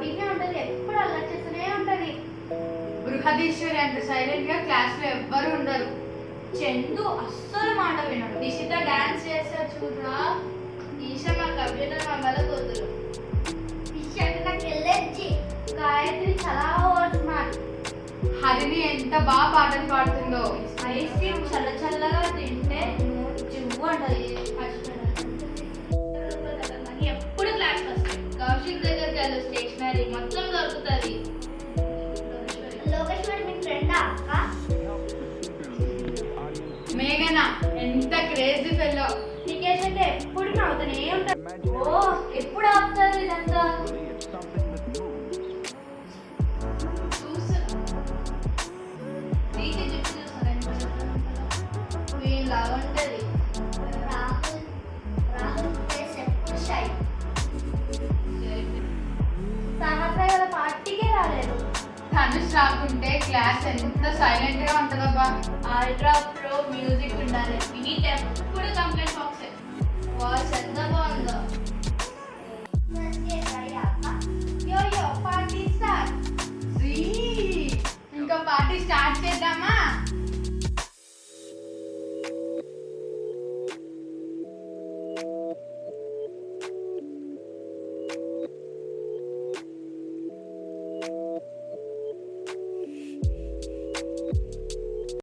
రౌడీగా ఉంటది, ఎప్పుడు అల్లరి చేస్తూనే ఉంటది. బృహదీశ్వరి అంత సైలెంట్ గా క్లాస్ లో ఎవ్వరు ఉండరు. చందు అస్సలు మాట వినడు. నిషిత డాన్స్ చేస్తారు చూడరా, ఈష మా కంప్యూటర్ మమ్మల్ని కూతురు. గాయత్రి చాలా ఓవర్ స్మార్ట్. హరిణి ఎంత బాగా పాటలు పాడుతుందో. ఐస్ క్రీమ్ చల్ల చల్లగా తింటే చివ్వు అంటది. ఎప్పుడు క్లాస్ వస్తాయి. కౌశిక్ దగ్గరికి వెళ్ళి స్టేషనరీ మొత్తం దొరుకుతుంది. లోకేశ్వరి మీ ఫ్రెండా అక్క? మేఘన ఎంత క్రేజీ ఫెల్లో. నీకేసైతే ఎప్పుడు నవ్వుతూనే ఉంటారు. ఓ ఎప్పుడు ఆపుతారు ఇదంతా? వీళ్ళలాగా ఉంటుంది. రాహుల్ ఫేస్ ఎప్పుడు షై. సహస్ర పార్టీకే రాలేదు. ధనుష్ రాకుంటే క్లాస్ ఎంత సైలెంట్ గా ఉంటదబ్బా. ఆల్ట్రా ప్రో మ్యూజిక్ ఉండాలి. మినీ టెప్